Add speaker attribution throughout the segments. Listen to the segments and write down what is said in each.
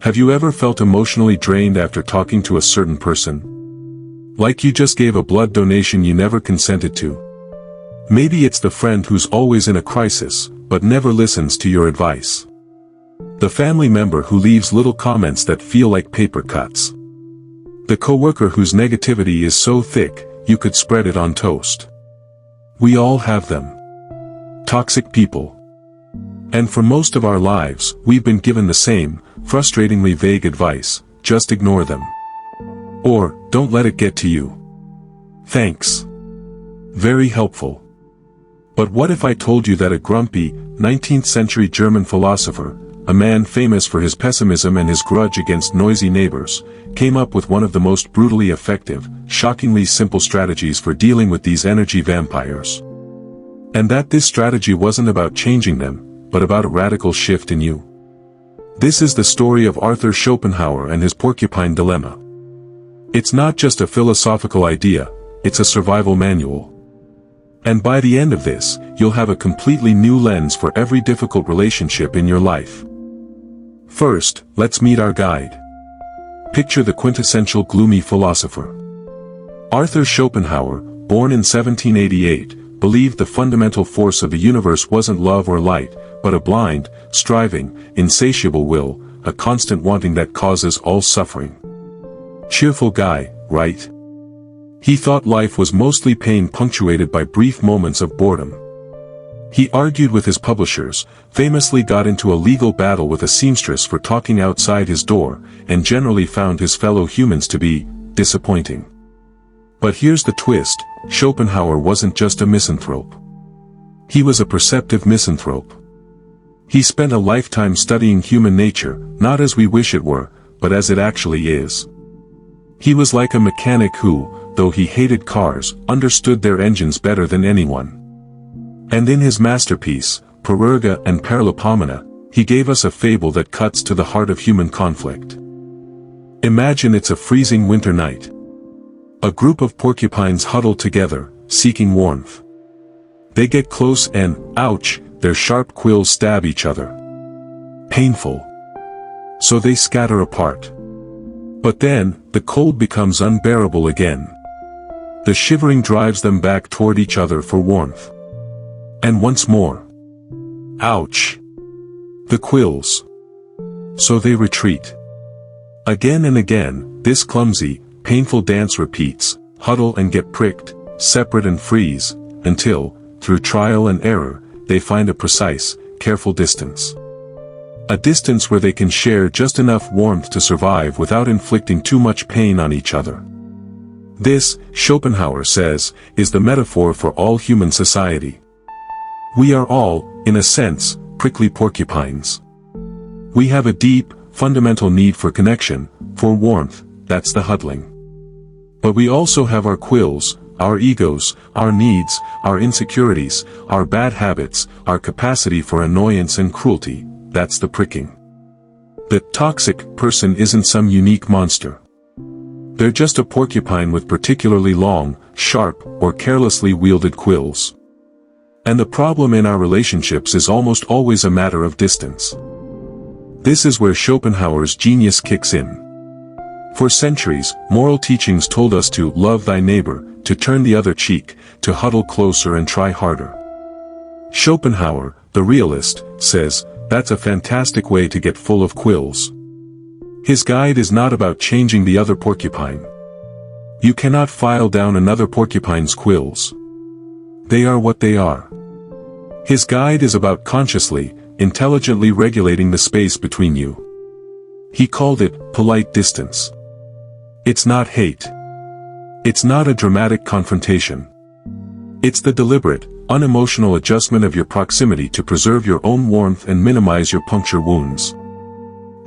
Speaker 1: Have you ever felt emotionally drained after talking to a certain person? Like you just gave a blood donation you never consented to? Maybe it's the friend who's always in a crisis, but never listens to your advice. The family member who leaves little comments that feel like paper cuts. The coworker whose negativity is so thick, you could spread it on toast. We all have them. Toxic people. And for most of our lives, we've been given the same, frustratingly vague advice: just ignore them. Or, don't let it get to you. Thanks. Very helpful. But what if I told you that a grumpy, 19th-century German philosopher, a man famous for his pessimism and his grudge against noisy neighbors, came up with one of the most brutally effective, shockingly simple strategies for dealing with these energy vampires? And that this strategy wasn't about changing them, but about a radical shift in you. This is the story of Arthur Schopenhauer and his porcupine dilemma. It's not just a philosophical idea, it's a survival manual. And by the end of this, you'll have a completely new lens for every difficult relationship in your life. First, let's meet our guide. Picture the quintessential gloomy philosopher. Arthur Schopenhauer, born in 1788, believed the fundamental force of the universe wasn't love or light, but a blind, striving, insatiable will, a constant wanting that causes all suffering. Cheerful guy, right? He thought life was mostly pain punctuated by brief moments of boredom. He argued with his publishers, famously got into a legal battle with a seamstress for talking outside his door, and generally found his fellow humans to be disappointing. But here's the twist: Schopenhauer wasn't just a misanthrope. He was a perceptive misanthrope. He spent a lifetime studying human nature, not as we wish it were, but as it actually is. He was like a mechanic who, though he hated cars, understood their engines better than anyone. And in his masterpiece, Parerga and Paralipomena, he gave us a fable that cuts to the heart of human conflict. Imagine it's a freezing winter night. A group of porcupines huddle together, seeking warmth. They get close and, ouch, their sharp quills stab each other. Painful. So they scatter apart. But then, the cold becomes unbearable again. The shivering drives them back toward each other for warmth. And once more. Ouch. The quills. So they retreat. Again and again, this clumsy, painful dance repeats: huddle and get pricked, separate and freeze, until, through trial and error, they find a precise, careful distance. A distance where they can share just enough warmth to survive without inflicting too much pain on each other. This, Schopenhauer says, is the metaphor for all human society. We are all, in a sense, prickly porcupines. We have a deep, fundamental need for connection, for warmth, that's the huddling. But we also have our quills, our egos, our needs, our insecurities, our bad habits, our capacity for annoyance and cruelty, that's the pricking. The toxic person isn't some unique monster. They're just a porcupine with particularly long, sharp, or carelessly wielded quills. And the problem in our relationships is almost always a matter of distance. This is where Schopenhauer's genius kicks in. For centuries, moral teachings told us to love thy neighbor, to turn the other cheek, to huddle closer and try harder. Schopenhauer, the realist, says, that's a fantastic way to get full of quills. His guide is not about changing the other porcupine. You cannot file down another porcupine's quills. They are what they are. His guide is about consciously, intelligently regulating the space between you. He called it polite distance. It's not hate. It's not a dramatic confrontation. It's the deliberate, unemotional adjustment of your proximity to preserve your own warmth and minimize your puncture wounds.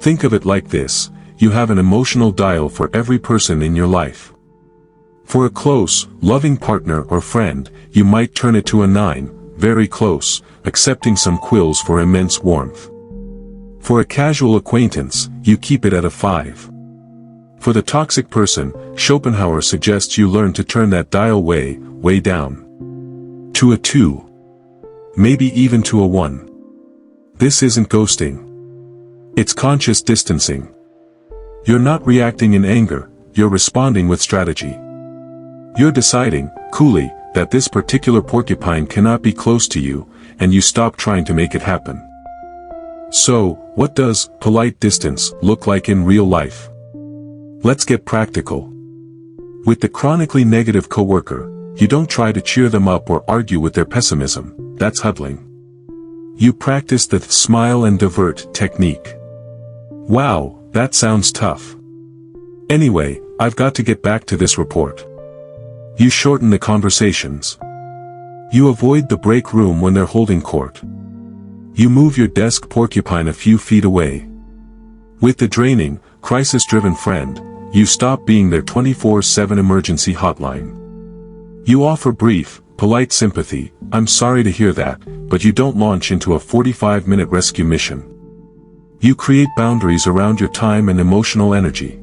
Speaker 1: Think of it like this: you have an emotional dial for every person in your life. For a close, loving partner or friend, you might turn it to a 9, very close, accepting some quills for immense warmth. For a casual acquaintance, you keep it at a 5. For the toxic person, Schopenhauer suggests you learn to turn that dial way, way down. To a 2. Maybe even to a 1. This isn't ghosting. It's conscious distancing. You're not reacting in anger, you're responding with strategy. You're deciding, coolly, that this particular porcupine cannot be close to you, and you stop trying to make it happen. So, what does polite distance look like in real life? Let's get practical. With the chronically negative coworker, you don't try to cheer them up or argue with their pessimism, that's huddling. You practice the smile and divert technique. Wow, that sounds tough. Anyway, I've got to get back to this report. You shorten the conversations. You avoid the break room when they're holding court. You move your desk porcupine a few feet away. With the draining, crisis-driven friend, you stop being their 24/7 emergency hotline. You offer brief, polite sympathy, I'm sorry to hear that, but you don't launch into a 45-minute rescue mission. You create boundaries around your time and emotional energy.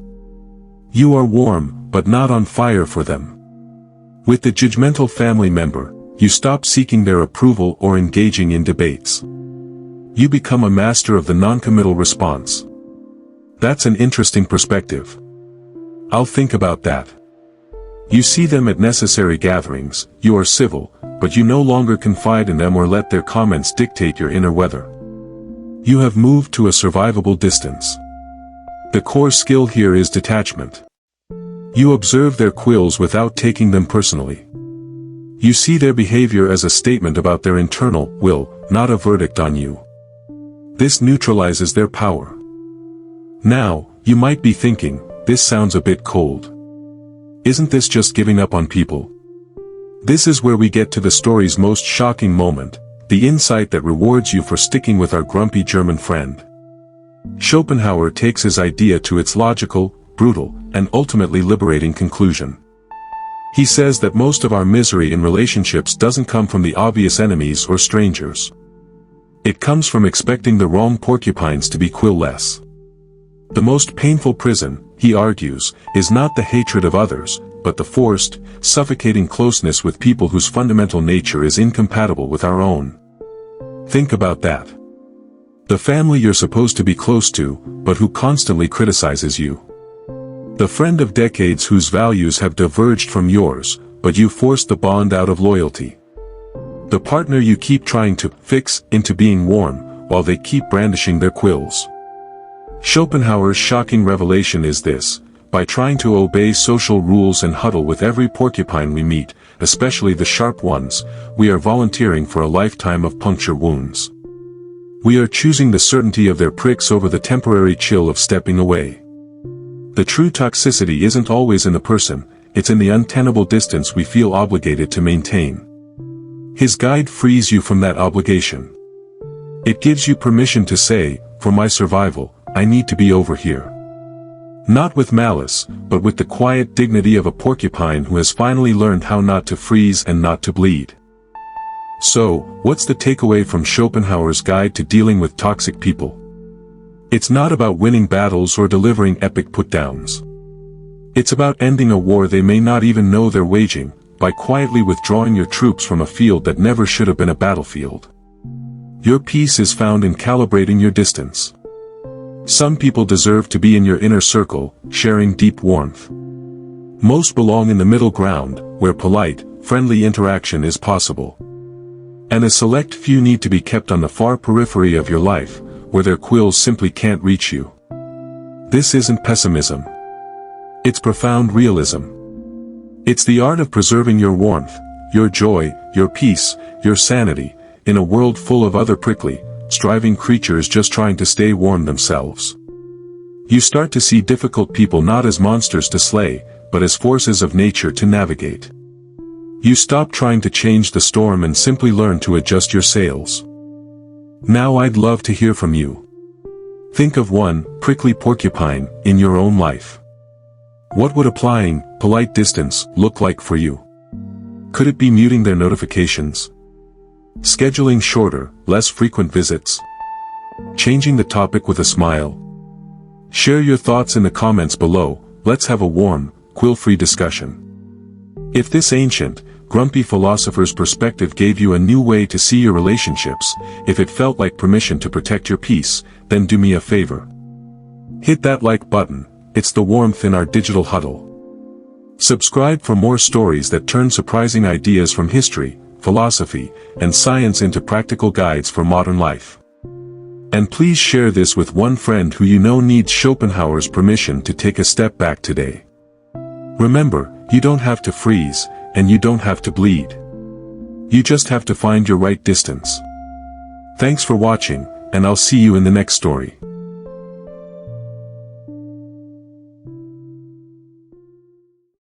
Speaker 1: You are warm, but not on fire for them. With the judgmental family member, you stop seeking their approval or engaging in debates. You become a master of the non-committal response. That's an interesting perspective. I'll think about that. You see them at necessary gatherings, you are civil, but you no longer confide in them or let their comments dictate your inner weather. You have moved to a survivable distance. The core skill here is detachment. You observe their quills without taking them personally. You see their behavior as a statement about their internal will, not a verdict on you. This neutralizes their power. Now, you might be thinking, this sounds a bit cold. Isn't this just giving up on people? This is where we get to the story's most shocking moment, the insight that rewards you for sticking with our grumpy German friend. Schopenhauer takes his idea to its logical, brutal, and ultimately liberating conclusion. He says that most of our misery in relationships doesn't come from the obvious enemies or strangers. It comes from expecting the wrong porcupines to be quill-less. The most painful prison, he argues, is not the hatred of others, but the forced, suffocating closeness with people whose fundamental nature is incompatible with our own. Think about that. The family you're supposed to be close to, but who constantly criticizes you. The friend of decades whose values have diverged from yours, but you forced the bond out of loyalty. The partner you keep trying to fix into being warm, while they keep brandishing their quills. Schopenhauer's shocking revelation is this: by trying to obey social rules and huddle with every porcupine we meet, especially the sharp ones, we are volunteering for a lifetime of puncture wounds. We are choosing the certainty of their pricks over the temporary chill of stepping away. The true toxicity isn't always in the person, it's in the untenable distance we feel obligated to maintain. His guide frees you from that obligation. It gives you permission to say, for my survival, I need to be over here. Not with malice, but with the quiet dignity of a porcupine who has finally learned how not to freeze and not to bleed. So, what's the takeaway from Schopenhauer's guide to dealing with toxic people? It's not about winning battles or delivering epic put-downs. It's about ending a war they may not even know they're waging, by quietly withdrawing your troops from a field that never should have been a battlefield. Your peace is found in calibrating your distance. Some people deserve to be in your inner circle, sharing deep warmth. Most belong in the middle ground, where polite, friendly interaction is possible. And a select few need to be kept on the far periphery of your life, where their quills simply can't reach you. This isn't pessimism. It's profound realism. It's the art of preserving your warmth, your joy, your peace, your sanity, in a world full of other prickly, striving creatures just trying to stay warm themselves. You start to see difficult people not as monsters to slay, but as forces of nature to navigate. You stop trying to change the storm and simply learn to adjust your sails. Now I'd love to hear from you. Think of one prickly porcupine in your own life. What would applying polite distance look like for you? Could it be muting their notifications? Scheduling shorter, less frequent visits? Changing the topic with a smile? Share your thoughts in the comments below, let's have a warm, quill-free discussion. If this ancient, grumpy philosopher's perspective gave you a new way to see your relationships, if it felt like permission to protect your peace, then do me a favor. Hit that like button, it's the warmth in our digital huddle. Subscribe for more stories that turn surprising ideas from history, philosophy, and science into practical guides for modern life. And please share this with one friend who you know needs Schopenhauer's permission to take a step back today. Remember, you don't have to freeze, and you don't have to bleed. You just have to find your right distance. Thanks for watching, and I'll see you in the next story.